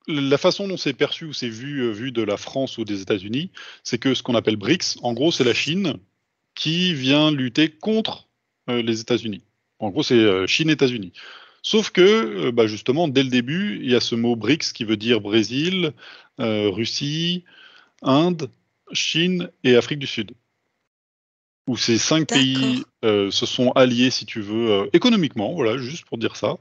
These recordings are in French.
la façon dont c'est perçu ou c'est vu de la France ou des États-Unis, c'est que ce qu'on appelle BRICS, en gros, c'est la Chine qui vient lutter contre les États-Unis. En gros, c'est Chine-États-Unis. Sauf que, bah, justement, dès le début, il y a ce mot BRICS qui veut dire Brésil, Russie, Inde, Chine et Afrique du Sud. Où ces 5 pays D'accord. se sont alliés, si tu veux, économiquement, voilà, juste pour dire ça.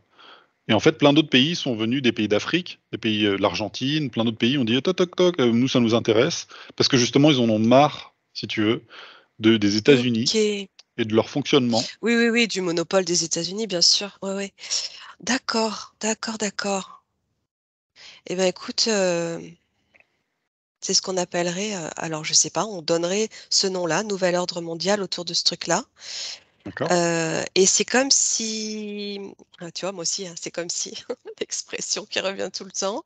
Et en fait, plein d'autres pays sont venus, des pays d'Afrique, des pays de l'Argentine, plein d'autres pays ont dit toc toc toc, nous ça nous intéresse, parce que justement ils en ont marre, si tu veux, des États-Unis Ok. et de leur fonctionnement. Oui, oui, oui, du monopole des États-Unis, bien sûr. Ouais, ouais. D'accord, d'accord, d'accord. Eh bien, écoute, c'est ce qu'on appellerait, alors je sais pas, on donnerait ce nom-là, Nouvel Ordre Mondial, autour de ce truc-là. D'accord. Et c'est comme si, ah, tu vois, moi aussi, hein, c'est comme si, l'expression qui revient tout le temps,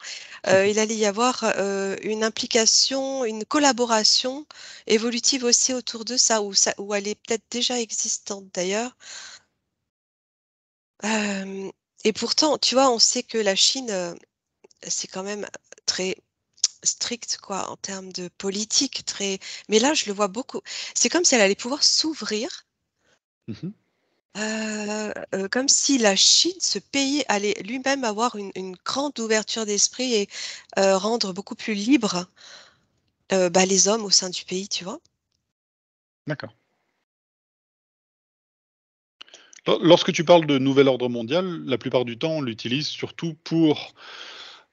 il allait y avoir une implication, une collaboration évolutive aussi autour de ça, ou elle est peut-être déjà existante d'ailleurs. Euh, et pourtant, tu vois, on sait que la Chine, c'est quand même très strict, quoi, en termes de politique, très. Mais là, je le vois beaucoup. C'est comme si elle allait pouvoir s'ouvrir. Mhm. Comme si la Chine, ce pays, allait lui-même avoir une grande ouverture d'esprit et rendre beaucoup plus libres bah, les hommes au sein du pays, tu vois. D'accord. Lorsque tu parles de nouvel ordre mondial, la plupart du temps, on l'utilise surtout pour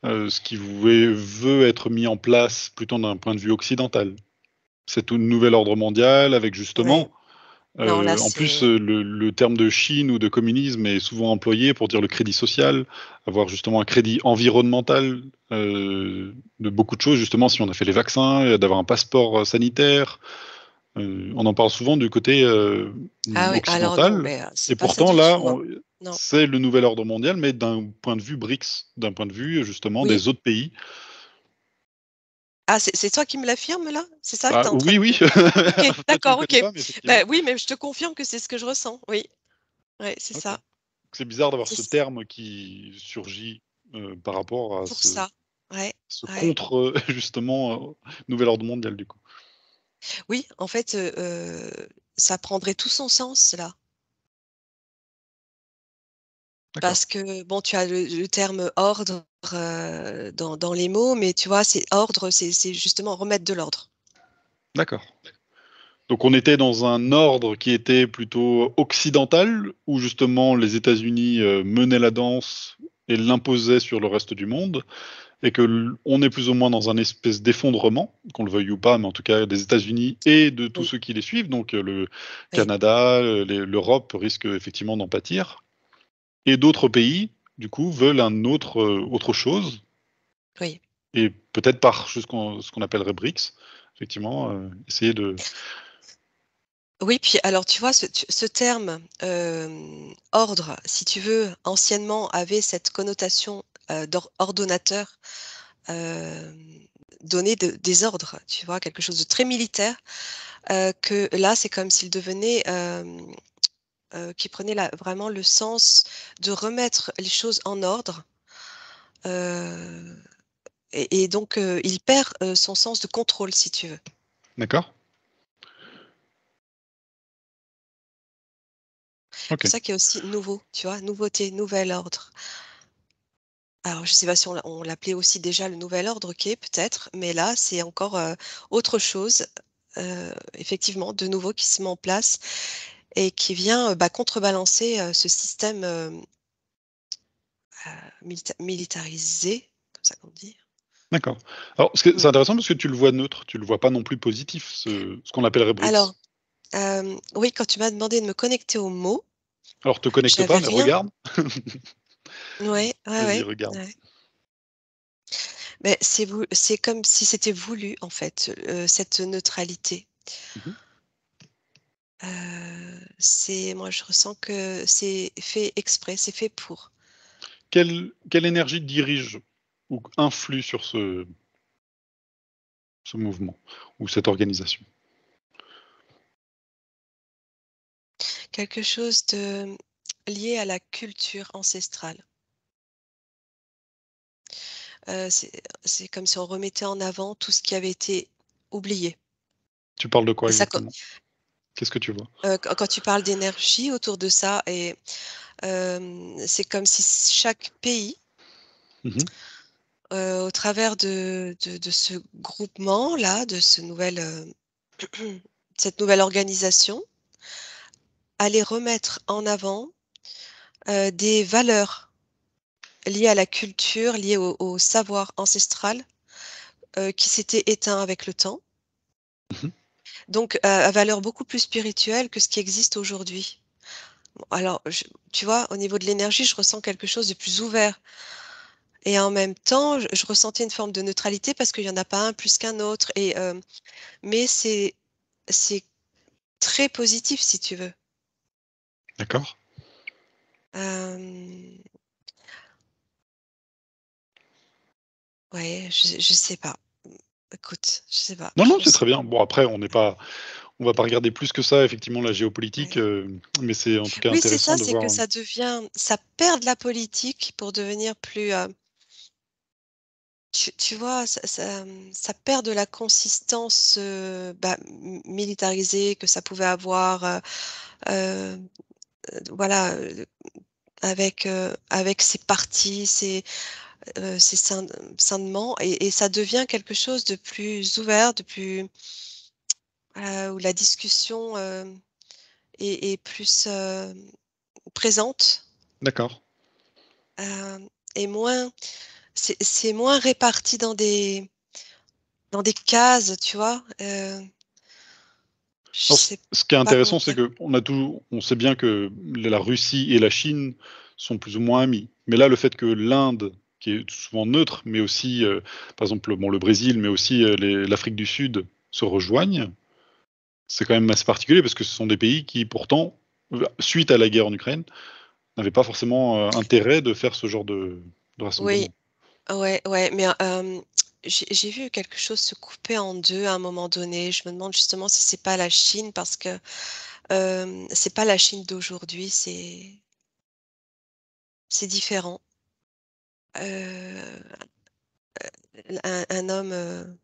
ce qui veut être mis en place plutôt d'un point de vue occidental. C'est un nouvel ordre mondial avec Ouais. justement, Non, là, en plus, c'est. le terme de Chine ou de communisme est souvent employé pour dire le crédit social, avoir justement un crédit environnemental de beaucoup de choses, justement si on a fait les vaccins, d'avoir un passeport sanitaire. On en parle souvent du côté Ah oui, alors non, occidental, mais et c'est pas ça pourtant du là, tout, hein. Non. c'est le nouvel ordre mondial, mais d'un point de vue BRICS, d'un point de vue justement Oui. des autres pays. Ah, c'est toi qui me l'affirme là? C'est ça que tu Ah, es en train oui, de oui, dire? Ok, toi tu me d'accord, connais ok. pas, mais Bah, effectivement. oui, mais je te confirme que c'est ce que je ressens. Oui, ouais, c'est Ok. ça. C'est bizarre d'avoir C'est ce terme qui surgit par rapport à pour ça. Ouais, ce ouais. contre, justement, nouvel ordre mondial, du coup. Oui, en fait, ça prendrait tout son sens là. D'accord, Parce que, bon, tu as le terme ordre dans les mots, mais tu vois, c'est ordre, c'est justement remettre de l'ordre. d'accord. Donc on était dans un ordre qui était plutôt occidental, où justement les États-Unis menaient la danse et l'imposaient sur le reste du monde, et que on est plus ou moins dans un espèce d'effondrement, qu'on le veuille ou pas, mais en tout cas des États-Unis et de tous Oui, ceux qui les suivent, donc le oui, Canada, l'Europe risque effectivement d'en pâtir, et d'autres pays, du coup, veulent autre chose, oui. et peut-être par ce qu'on appellerait BRICS, effectivement, essayer de... Oui, puis alors tu vois, ce terme ordre, si tu veux, anciennement avait cette connotation ordonnateur, euh, donner des ordres, tu vois, quelque chose de très militaire, que là, c'est comme s'il devenait, qui prenait vraiment le sens de remettre les choses en ordre. euh, et donc, il perd son sens de contrôle, si tu veux. D'accord. Ok. C'est pour ça qu'il y a aussi nouveau, tu vois, nouveauté, nouvel ordre. Alors, je ne sais pas si on l'appelait aussi déjà le nouvel ordre, ok, peut-être, mais là, c'est encore autre chose, effectivement, de nouveau qui se met en place et qui vient bah, contrebalancer ce système militarisé, comme ça qu'on dit. D'accord. Alors, Mm. c'est intéressant parce que tu le vois neutre, tu le vois pas non plus positif, ce qu'on appellerait Alors, BRICS. oui, quand tu m'as demandé de me connecter aux mots, Alors, te connecte j'avais pas, mais rien. regarde. Ouais, ouais, Vas-y, ouais. regarde. Ouais. Mais c'est comme si c'était voulu, en fait, cette neutralité. Mhm. Moi, je ressens que c'est fait exprès, c'est fait pour. Quelle énergie dirige ou influe sur ce mouvement ou cette organisation? Quelque chose de lié à la culture ancestrale. C'est comme si on remettait en avant tout ce qui avait été oublié. Tu parles de quoi Et ça, exactement? Qu'est-ce que tu vois? quand tu parles d'énergie autour de ça, et c'est comme si chaque pays, Mmh. au travers de ce groupement-là, de ce nouvel, cette nouvelle organisation, allait remettre en avant, des valeurs liées à la culture, liées au savoir ancestral, qui s'était éteint avec le temps, Mmh. donc à valeur beaucoup plus spirituelle que ce qui existe aujourd'hui. Bon, alors tu vois, au niveau de l'énergie, je ressens quelque chose de plus ouvert, et en même temps, je ressentais une forme de neutralité parce qu'il y en a pas un plus qu'un autre, et mais c'est très positif si tu veux. D'accord. Hem, ouais, je sais pas. Écoute, je sais pas, Non, je non, c'est pense très bien. Bon après on va pas regarder plus que ça effectivement la géopolitique, ouais. mais c'est en tout cas Oui, c'est intéressant ça, de c'est que voir, ça perd de la politique pour devenir plus, tu vois, ça perd de la consistance, bah, militarisée que ça pouvait avoir, heu, voilà, avec ses partis, ses scintements, et ça devient quelque chose de plus ouvert, de plus, où la discussion, est plus, présente, d'accord. hem et moins c'est moins réparti dans des cases, tu vois? Je Alors ce sais ce qui est pas comment intéressant, c'est dire. on sait bien que la Russie et la Chine sont plus ou moins amis. Mais là, le fait que l'Inde, qui est souvent neutre, mais aussi, par exemple, bon, le Brésil, mais aussi, l'Afrique du Sud se rejoignent, c'est quand même assez particulier parce que ce sont des pays qui pourtant, suite à la guerre en Ukraine, n'avaient pas forcément, intérêt de faire ce genre de Oui, rassemblement. ouais, ouais, mais j'ai vu quelque chose se couper en 2 à un moment donné. Je me demande justement si c'est pas la Chine, parce que, c'est pas la Chine d'aujourd'hui, c'est différent. Heu, un homme,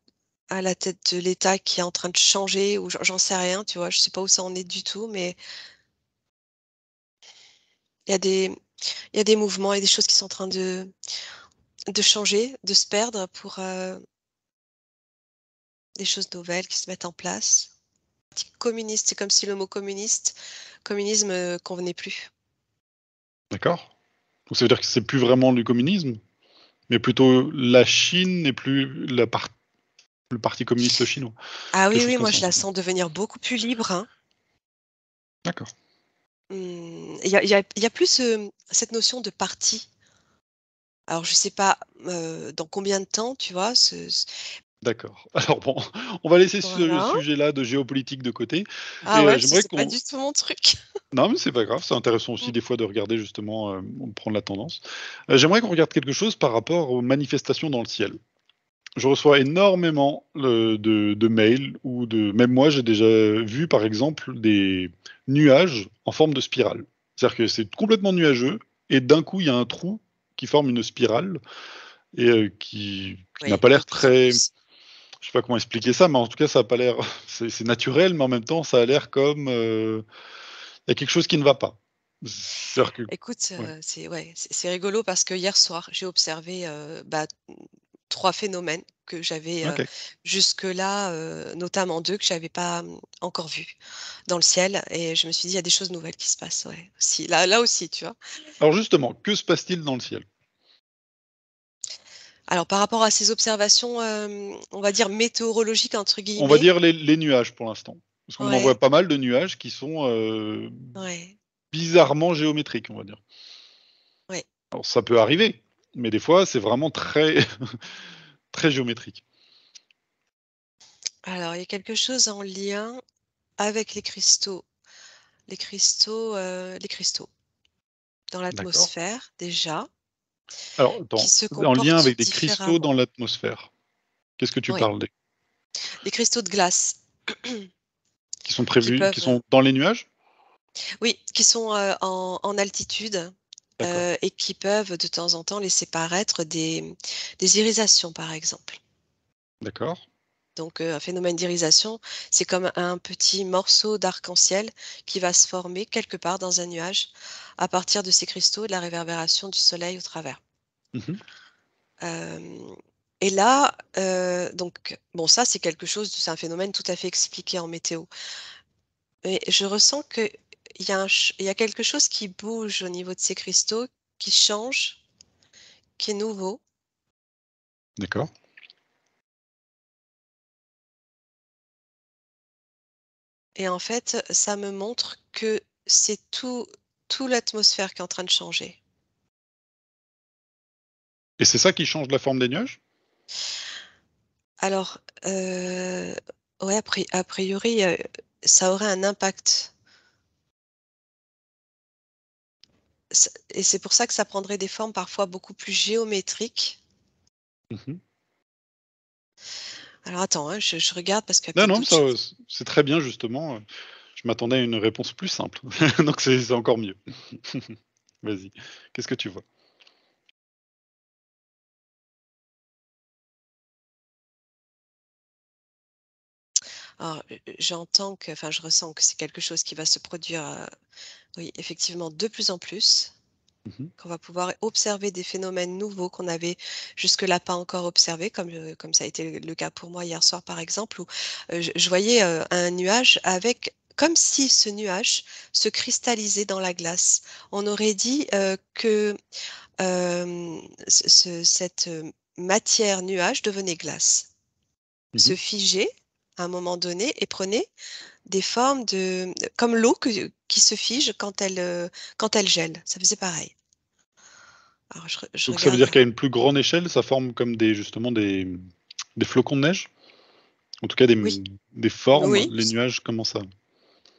à la tête de l'État qui est en train de changer, ou j'en sais rien, tu vois? Je sais pas où ça en est du tout, mais il y a des il y a des mouvements et des choses qui sont en train de changer, de se perdre pour, des choses nouvelles qui se mettent en place. Communiste, c'est comme si le mot communisme, convenait plus. D'accord? Donc ça veut dire que c'est plus vraiment du communisme, mais plutôt la Chine n'est plus le parti communiste chinois. Ah Quelque oui, chose oui, comme moi ça, je en la tout cas. sens devenir beaucoup plus libre, hein. D'accord, Il y a plus, cette notion de parti. Alors je sais pas, dans combien de temps, tu vois? d'accord. Alors bon, on va laisser ce Voilà. sujet-là de géopolitique de côté Ah et ouais, parce que j'aimerais c'est pas qu'on du tout mon truc. non, mais c'est pas grave, c'est intéressant aussi Mmh. des fois de regarder justement, prendre la tendance. J'aimerais qu'on regarde quelque chose par rapport aux manifestations dans le ciel. Je reçois énormément, de mails ou de même moi, j'ai déjà vu, par exemple, des nuages en forme de spirale. C'est-à-dire que c'est complètement nuageux et d'un coup, il y a un trou qui forme une spirale et qui n'a Oui, pas de l'air plus en très plus. je sais pas comment expliquer ça, mais en tout cas, ça a pas l'air c'est naturel, mais en même temps, ça a l'air comme, il y a quelque chose qui ne va pas. C'est-à-dire que Écoute, ouais, c'est rigolo parce que hier soir, j'ai observé, bah, 3 phénomènes que j'avais, OK. jusque-là, notamment 2 que j'avais pas, encore vus dans le ciel, et je me suis dit: «Il y a des choses nouvelles qui se passent», ouais, aussi. Là aussi, tu vois? Alors justement, que se passe-t-il dans le ciel? Alors par rapport à ces observations, on va dire «météorologiques» entre On va guillemets, dire les nuages pour l'instant. Parce qu'on en ouais, voit pas mal de nuages qui sont, ouais, bizarrement géométriques, on va dire. ouais. Alors ça peut arriver, mais des fois, c'est vraiment très très géométrique. Alors il y a quelque chose en lien avec les cristaux dans D'accord. l'atmosphère déjà, Alors qui attends, se en lien comportent avec des cristaux différemment. dans l'atmosphère. Qu'est-ce que tu Oui, parles? Des les cristaux de glace qui sont qui prévus qui peuvent, sont dans les nuages? oui, qui sont, en altitude, D'accord. et qui peuvent de temps en temps laisser paraître des irisations, par exemple. D'accord. Donc, un phénomène d'irisation, c'est comme un petit morceau d'arc-en-ciel qui va se former quelque part dans un nuage à partir de ces cristaux et de la réverbération du soleil au travers. Mhm. Hem et là, donc bon, ça, c'est un phénomène tout à fait expliqué en météo. Mais je ressens qu'il y a quelque chose qui bouge au niveau de ces cristaux, qui change, qui est nouveau. D'accord. Et en fait, ça me montre que c'est tout l'atmosphère qui est en train de changer. Et c'est ça qui change la forme des nuages? Alors, ouais, a priori, ça aurait un impact. Et c'est pour ça que ça prendrait des formes parfois beaucoup plus géométriques. Mhm. Alors attends, hein, je regarde parce qu'il y a Non, peut-être non, d'autres ça, choses. c'est très bien justement. Je m'attendais à une réponse plus simple, donc c'est encore mieux. Vas-y. Qu'est-ce que tu vois? Alors, je ressens que c'est quelque chose qui va se produire, oui, effectivement, de plus en plus, Mhm. qu'on va pouvoir observer des phénomènes nouveaux qu'on avait jusque-là pas encore observés, comme ça a été le cas pour moi hier soir, par exemple, où je voyais un nuage avec, comme si ce nuage se cristallisait dans la glace. On aurait dit que cette matière nuage devenait glace, se Mhm. figeait à un moment donné et prenait des formes comme l'eau qui se fige quand elle gèle. Ça faisait pareil. Alors je Donc ça veut dire regarde. qu'à une plus grande échelle, ça forme comme des justement des flocons de neige? En tout cas Oui, des formes, oui, les nuages, comment ça?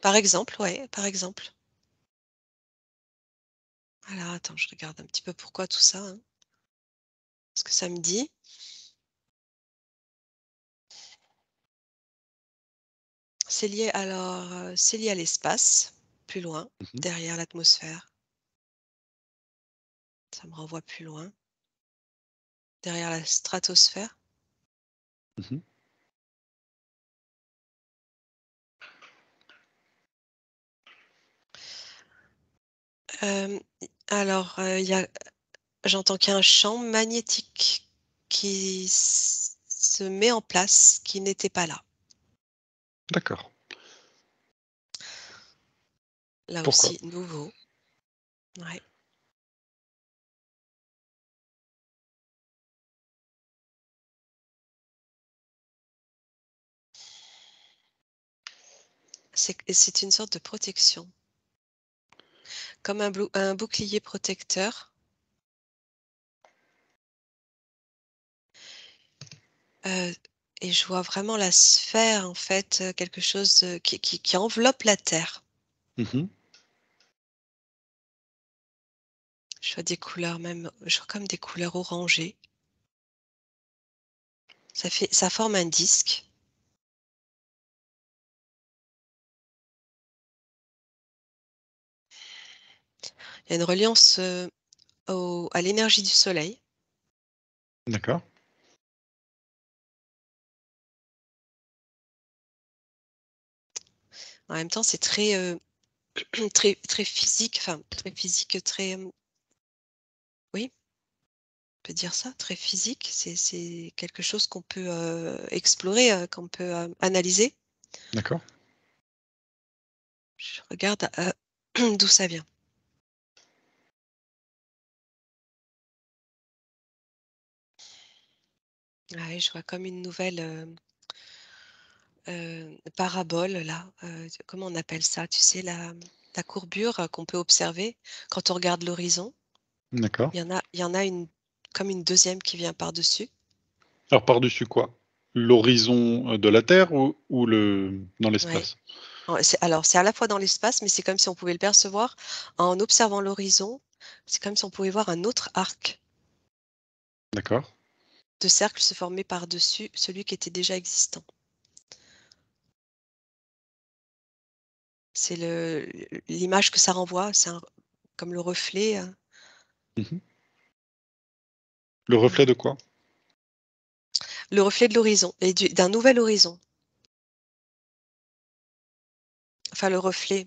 par exemple, ouais, par exemple. Alors attends, je regarde un petit peu pourquoi tout ça, hein, ce que ça me dit. C'est lié à l'espace, plus loin, Mmh. derrière l'atmosphère. Ça me renvoie plus loin, derrière la stratosphère. Mmh. Hem, il y a j'entends qu'il y a un champ magnétique qui se met en place, qui n'était pas là. D'accord. Là Pourquoi? aussi, nouveau. Ouais. C'est une sorte de protection, comme un bouclier protecteur. Heu et je vois vraiment la sphère, en fait, quelque chose, qui enveloppe la Terre. Mmh. Je vois des couleurs même, je vois comme des couleurs orangées. Ça forme un disque. Il y a une reliance, au à l'énergie du soleil. D'accord. En même temps, c'est très, très physique, enfin, très physique, très, oui, on peut dire ça, très physique. C'est quelque chose qu'on peut, explorer, qu'on peut, analyser. D'accord. Je regarde, d'où ça vient. Ah oui, je vois comme une nouvelle, parabole là, comment on appelle ça? Tu sais la courbure, qu'on peut observer quand on regarde l'horizon. D'accord. Il y en a une comme une deuxième qui vient par-dessus. Alors par-dessus quoi? L'horizon, de la Terre ou le dans Ouais. l'espace? C'est à la fois dans l'espace, mais c'est comme si on pouvait le percevoir en observant l'horizon. C'est comme si on pouvait voir un autre arc D'accord. de cercle se former par-dessus celui qui était déjà existant. C'est l'image que ça renvoie, comme le reflet. Mhm. Le reflet de quoi? Le reflet de l'horizon et d'un nouvel horizon. Enfin, le reflet,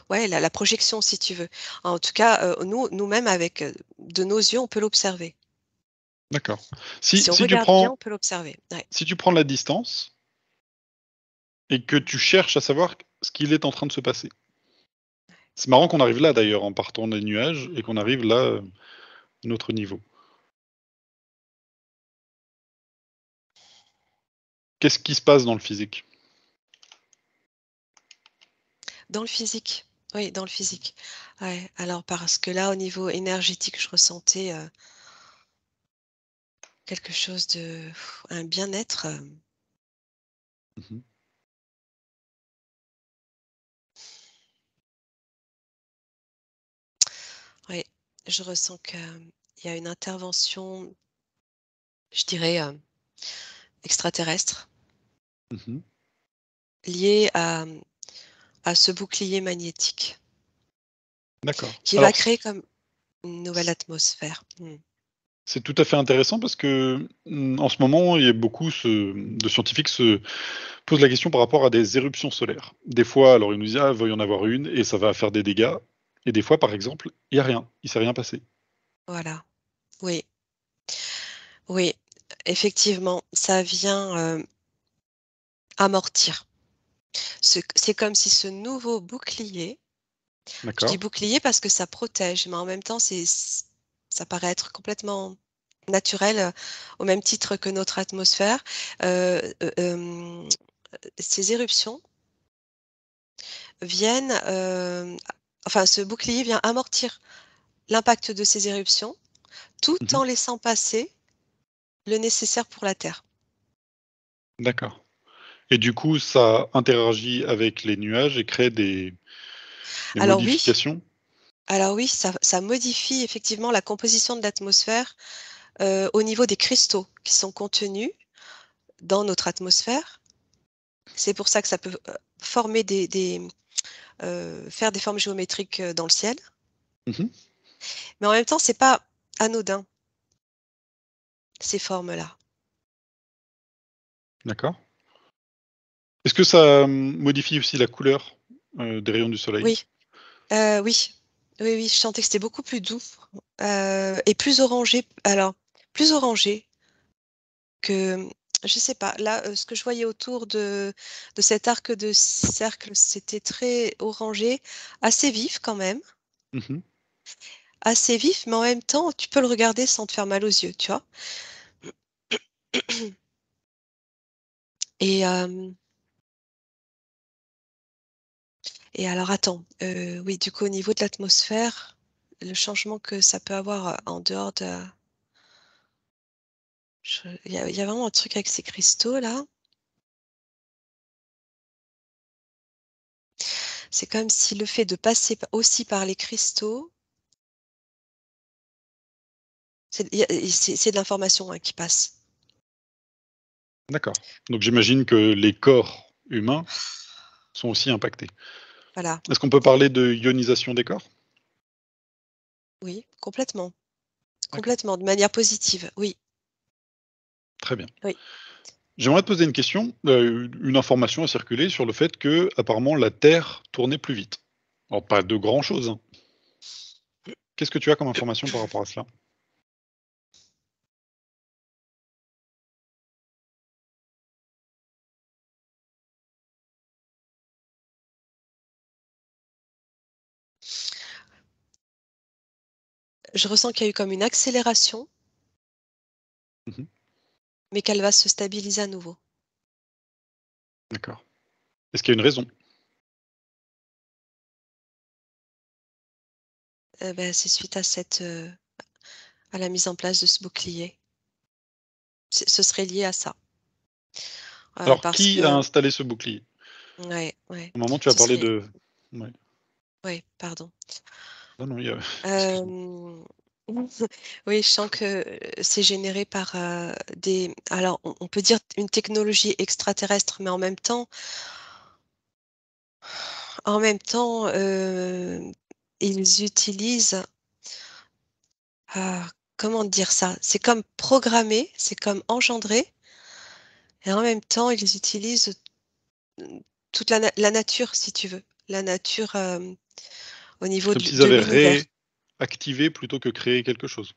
ouais, la projection, si tu veux. En tout cas, nous-mêmes, avec, de nos yeux, on peut l'observer. D'accord. Si on Si tu regarde bien, prends, on peut l'observer. Ouais. si tu prends la distance et que tu cherches à savoir ce qu'il est en train de se passer. C'est marrant qu'on arrive là d'ailleurs en partant des nuages et qu'on arrive là, à notre niveau. Qu'est-ce qui se passe dans le physique? Dans le physique, oui, dans le physique. Ouais, alors parce que là, au niveau énergétique, je ressentais, quelque chose de un bien-être, Mmh. ouais, je ressens qu'il y a une intervention, je dirais, extraterrestre, Mmh. liée à ce bouclier magnétique D'accord. qui va Alors créer comme une nouvelle c atmosphère. Mmh. c'est tout à fait intéressant parce que, en ce moment, il y a beaucoup de scientifiques se posent la question par rapport à des éruptions solaires. Des fois, alors ils nous disent: «Ah, il va y en avoir une et ça va faire des dégâts» et des fois, par exemple, il y a rien, il s'est rien passé. Voilà. Oui, oui, effectivement, ça vient, amortir. C'est comme si ce nouveau bouclier, je dis D'accord. bouclier parce que ça protège, mais en même temps, ça paraît être complètement naturel, au même titre que notre atmosphère. Ces éruptions viennent, enfin, ce bouclier vient amortir l'impact de ces éruptions, tout Mmh. en laissant passer le nécessaire pour la Terre. D'accord et du coup, ça interagit avec les nuages et crée des Alors oui, modifications? alors oui, ça modifie effectivement la composition de l'atmosphère, au niveau des cristaux qui sont contenus dans notre atmosphère. C'est pour ça que ça peut, former faire des formes géométriques, dans le ciel. Mmh. Mais en même temps, c'est pas anodin, ces formes-là. D'accord. Est-ce que ça, modifie aussi la couleur, des rayons du soleil? Oui, oui. Oui, oui, je sentais que c'était beaucoup plus doux, et plus orangé. Alors, plus orangé que, je sais pas, là, ce que je voyais autour de cet arc de cercle, c'était très orangé, assez vif quand même, Mmh. assez vif, mais en même temps, tu peux le regarder sans te faire mal aux yeux, tu vois? Et et alors attends, oui, du coup, au niveau de l'atmosphère, le changement que ça peut avoir, en dehors de il y a vraiment un truc avec ces cristaux-là. C'est comme si le fait de passer aussi par les cristaux, c'est de l'information, hein, qui passe. D'accord. Donc j'imagine que les corps humains sont aussi impactés. Voilà. Est-ce qu'on peut parler de ionisation des corps? Oui, complètement, D'accord, complètement, de manière positive, oui, très bien. oui. J'aimerais te poser une question, une information a circulé sur le fait que apparemment la Terre tournait plus vite. Alors pas de grand chose, hein. Qu'est-ce que tu as comme information par rapport à cela? Je ressens qu'il y a eu comme une accélération, Mmh. mais qu'elle va se stabiliser à nouveau. D'accord. Est-ce qu'il y a une raison? Bah, c'est suite à à la mise en place de ce bouclier. Ce serait lié à ça, Alors parce qui a que installé ce bouclier? ouais, ouais, Au moment tu as ce parlé serait de ouais. ouais, pardon. Non, non, il y a excuse-moi. Hem, oui, je sens que, c'est généré par, des alors on peut dire une technologie extraterrestre, mais en même temps, ils utilisent comment dire ça? C'est comme programmer, c'est comme engendrer et en même temps, ils utilisent, toute la nature, si tu veux. La nature, au C'est niveau comme du s'ils de avaient l'univers. réactivé plutôt que créé quelque chose.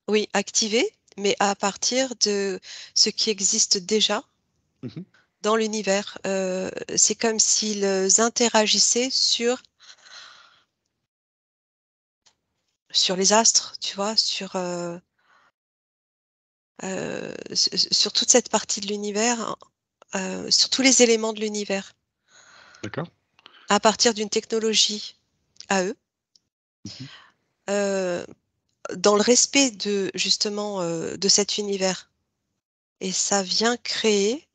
Oui, activer, mais à partir de ce qui existe déjà Mmh. dans l'univers. C'est comme s'ils interagissaient sur les astres, tu vois? Sur toute cette partie de l'univers, sur tous les éléments de l'univers, D'accord. à partir d'une technologie à eux, Mmh. heu, dans le respect de justement, de cet univers et ça vient créer,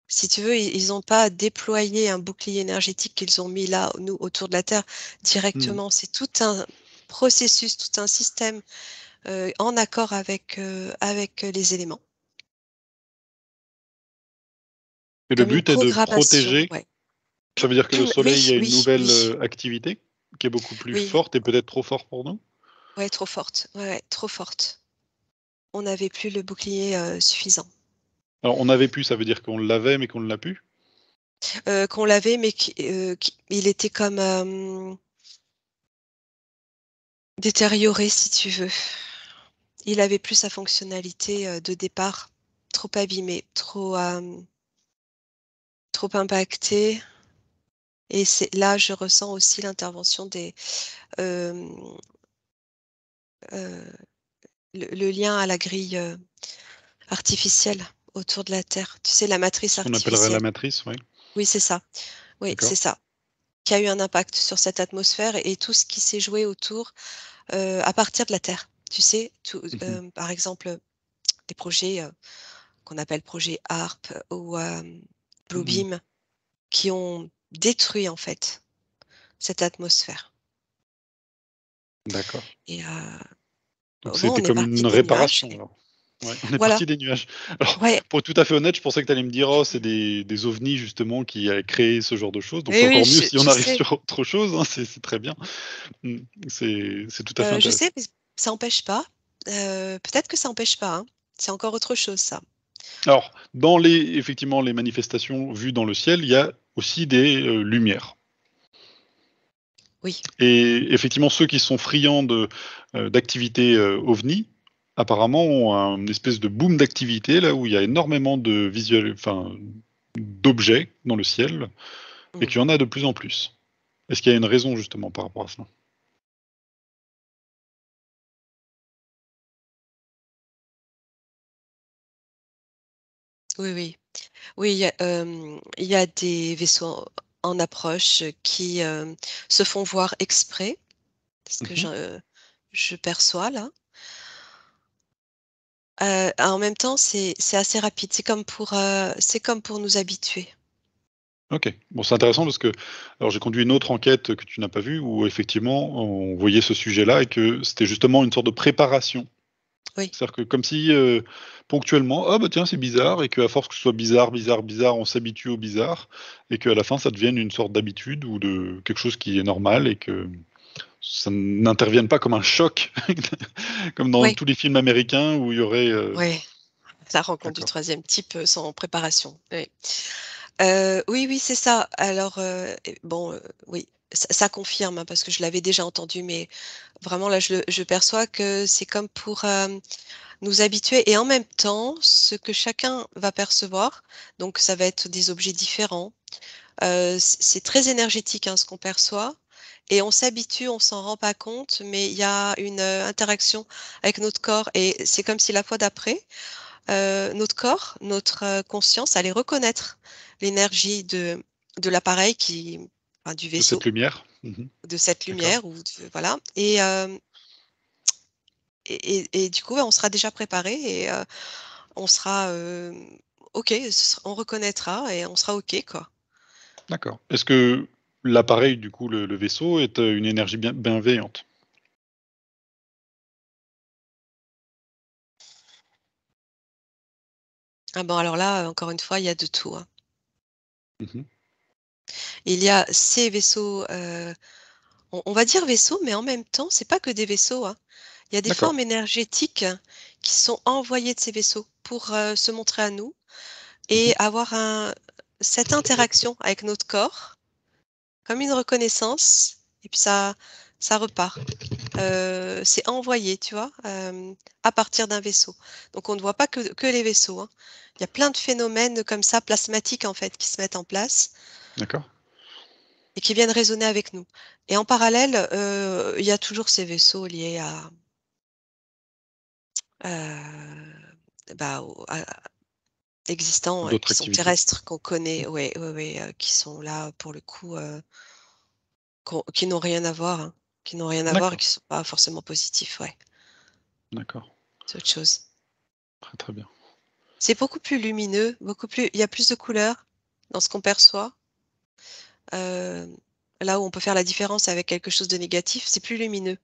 si tu veux, ils ont pas déployé un bouclier énergétique qu'ils ont mis là, nous, autour de la Terre Mmh. directement. C'est tout un processus, tout un système, en accord avec les éléments. Et le Comme une but est de programmation, protéger. ouais. Ça veut dire que le soleil Oui, a une oui, nouvelle, oui, activité qui est beaucoup plus oui, forte et peut-être trop forte pour nous? ouais, trop forte, ouais, ouais, trop forte. On n'avait plus le bouclier, suffisant. Alors on avait pu, ça veut dire qu'on l'avait mais qu'on ne l'a plus? Qu'on l'avait, mais qui il était comme, détérioré si tu veux. Il avait plus sa fonctionnalité, de départ, trop abîmé, trop impacté et c'est là, je ressens aussi l'intervention hem, heu, le lien à la grille, artificielle autour de la Terre. Tu sais, la matrice Ce qu'on appellerait la artificielle. matrice, oui. Oui, c'est ça. Oui, c'est D'accord. ça. Qui a eu un impact sur cette atmosphère et tout ce qui s'est joué autour, à partir de la Terre. Tu sais, Mmh. par exemple, des projets, qu'on appelle projet HARP ou Mmh. Bluebeam qui ont détruit, en fait, cette atmosphère D'accord. et Donc bon, c'était on est comme parti une des nuages réparation et alors? Ouais, on est voilà, parti des nuages. Alors, ouais. pour être tout à fait honnête, je pensais que tu allais me dire: «Oh, c'est des ovnis justement qui a créé ce genre de choses», donc c'est Oui, oui, encore mieux si on je arrive sais, sur autre chose, hein, c'est très bien. Mmh, c'est tout à fait je intéressant. sais, mais ça empêche pas, peut-être que ça empêche pas, hein. C'est encore autre chose ça. Alors, dans les effectivement, les manifestations vues dans le ciel, il y a aussi des, lumières Oui. et effectivement, ceux qui sont friands d'activités, ovni, apparemment ont un espèce de boom d'activité là où il y a énormément de d'objets dans le ciel et Mmh. qu'il y en a de plus en plus. Est-ce qu'il y a une raison justement par rapport à ça? Oui, oui. Oui, il y a des vaisseaux en approche qui, se font voir exprès, ce que Mmh. je perçois là. En même temps, c'est assez rapide. C'est comme pour nous habituer. OK. Bon, c'est intéressant parce que alors j'ai conduit une autre enquête que tu n'as pas vue où effectivement on voyait ce sujet-là et que c'était justement une sorte de préparation. Oui, C'est-à-dire que comme si, ponctuellement: «Ah bah tiens, c'est bizarre» et qu'à force que ce soit bizarre, bizarre, bizarre, on s'habitue au bizarre et qu'à la fin ça devienne une sorte d'habitude ou de quelque chose qui est normal et que ça n'intervienne pas comme un choc, comme dans oui, tous les films américains où il y aurait, oui. La rencontre du d'accord. troisième type, sans préparation. Oui. Oui, oui, c'est ça. Alors, et bon, oui, ça confirme, hein, parce que je l'avais déjà entendu, mais vraiment là, je perçois que c'est comme pour, nous habituer et en même temps, ce que chacun va percevoir, donc ça va être des objets différents. C'est très énergétique, hein, ce qu'on perçoit et on s'habitue, on s'en rend pas compte, mais il y a une, interaction avec notre corps et c'est comme si la fois d'après, notre corps, notre, conscience allait reconnaître l'énergie de l'appareil enfin du De cette vaisseau, lumière. Mmh. de cette D'accord, lumière ou de voilà et du coup, ouais, on sera déjà préparé et on sera, OK, on reconnaîtra et on sera OK, quoi. d'accord. Est-ce que l'appareil, du coup, le vaisseau est, une énergie bienveillante? Ah bon, alors là, encore une fois, il y a de tout, hein. Mmh. Il y a ces vaisseaux, On va dire vaisseau, mais en même temps, c'est pas que des vaisseaux, hein. Il y a des D'accord. formes énergétiques qui sont envoyées de ces vaisseaux pour, se montrer à nous Mhm. et avoir cette interaction avec notre corps, comme une reconnaissance et puis ça repart. C'est envoyé, tu vois? À partir d'un vaisseau. Donc on ne voit pas que les vaisseaux, hein. Il y a plein de phénomènes comme ça, plasmatiques en fait, qui se mettent en place D'accord. et qui viennent résonner avec nous. Et en parallèle, il y a toujours ces vaisseaux liés bah, existants, D'autres qui sont activités. terrestres, qu'on connaît, ouais, ouais, ouais, qui sont là pour le coup, qui n'ont rien à voir, hein, qui n'ont rien à voir et D'accord. qui sont pas forcément positifs, ouais, D'accord. c'est autre chose. Très très bien. C'est beaucoup plus lumineux, beaucoup plus il y a plus de couleurs dans ce qu'on perçoit. Heu, Là où on peut faire la différence avec quelque chose de négatif, c'est plus lumineux.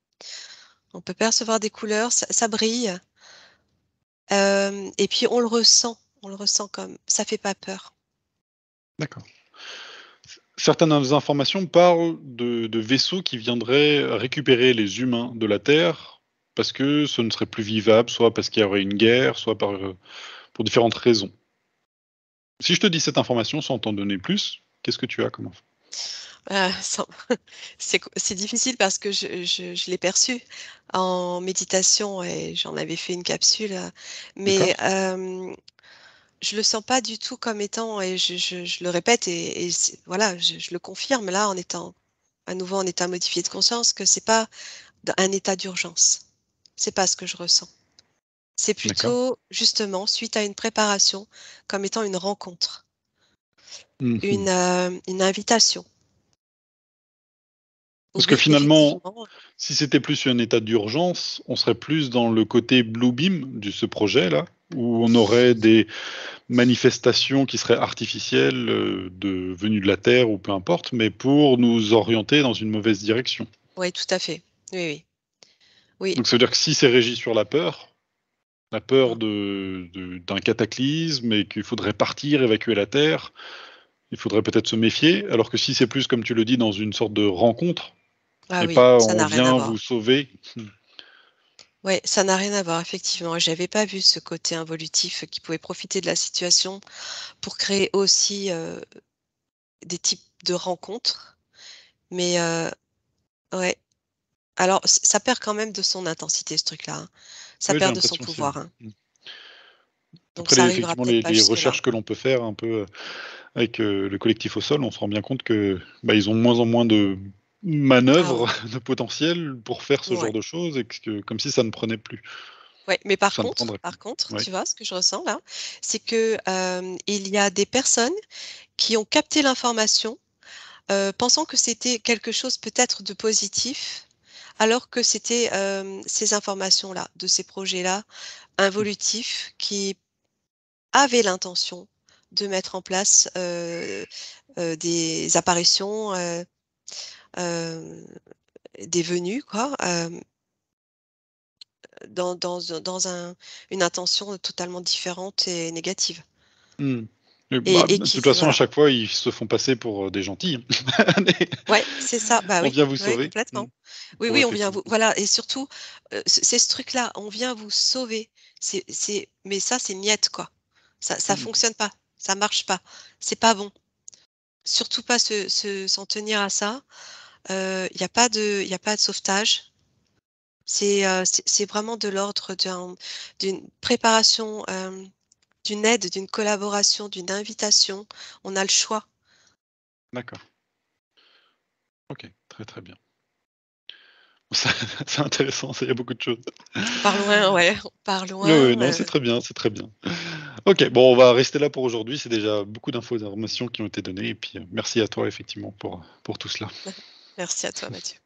On peut percevoir des couleurs, ça brille, et puis on le ressent comme ça fait pas peur. D'accord. Certaines informations parlent de vaisseaux qui viendraient récupérer les humains de la Terre parce que ce ne serait plus vivable, soit parce qu'il y aurait une guerre, soit pour différentes raisons. Si je te dis cette information sans t'en donner plus, qu'est-ce que tu as comme info? Sans c'est difficile parce que je l'ai perçu en méditation et j'en avais fait une capsule, D'accord? mais je le sens pas du tout comme étant et je le répète et c'est voilà, je le confirme là en étant à nouveau en état modifié de conscience que c'est pas un état d'urgence. C'est pas ce que je ressens. C'est D'accord. plutôt justement suite à une préparation comme étant une rencontre, Mhm. une invitation où Parce que oui, finalement, effectivement, si c'était plus un état d'urgence, on serait plus dans le côté Blue Beam de ce projet-là, où on aurait des manifestations qui seraient artificielles, venues de la Terre ou peu importe, mais pour nous orienter dans une mauvaise direction. oui, tout à fait. Oui, oui. Oui. Donc ça veut dire que si c'est régi sur la peur Mmh. d'un cataclysme et qu'il faudrait partir, évacuer la Terre, il faudrait peut-être se méfier, alors que si c'est plus, comme tu le dis, dans une sorte de rencontre, Ah et oui, pas ça on n'a rien à vient voir. vous sauver. Ouais, ça n'a rien à voir effectivement. J'avais pas vu ce côté involutif qui pouvait profiter de la situation pour créer aussi, des types de rencontres. Mais, ouais, alors ça perd quand même de son intensité ce truc-là, hein. Ça Oui, j'ai perd de son l'impression aussi. pouvoir, hein. Donc Après ça arrivera effectivement peut-être pas les jusque-là. recherches que l'on peut faire un peu, avec, le collectif au sol, on se rend bien compte que, bah, ils ont de moins en moins de Ah manœuvres, ouais, de potentiel pour faire ce ouais. genre de choses et que comme si ça ne prenait plus, Ouais, mais ça ne prendrait plus. par contre, Ouais. tu vois ce que je ressens là? C'est que, il y a des personnes qui ont capté l'information, pensant que c'était quelque chose peut-être de positif, alors que c'était, ces informations-là, de ces projets-là involutifs qui avaient l'intention de mettre en place, des apparitions, heu, des venues quoi, dans une intention totalement différente et négative Mmh. Bah, et de qui toute façon, à voilà. chaque fois, ils se font passer pour, des gentils. Ouais, c'est ça, bah On oui, vient vous ouais, sauver, complètement. Oui, pour oui, on vient vous effectivement. voilà et surtout, c'est ce truc-là, on vient vous sauver. Mais ça, c'est niette, quoi. Ça Mmh. fonctionne pas, ça marche pas, c'est pas bon. Surtout pas s'en tenir à ça. Il y a pas de sauvetage. C'est vraiment de l'ordre d'une préparation, d'une aide, d'une collaboration, d'une invitation. On a le choix. D'accord. OK, très, très bien. Ça c'est intéressant, ça, il y a beaucoup de choses. On part loin, ouais, on part Oui, oui, loin, non, c'est très bien, c'est très bien. OK, bon, on va rester là pour aujourd'hui. C'est déjà beaucoup d'infos, d'informations qui ont été données et puis, merci à toi effectivement pour tout cela. merci à toi Mathieu.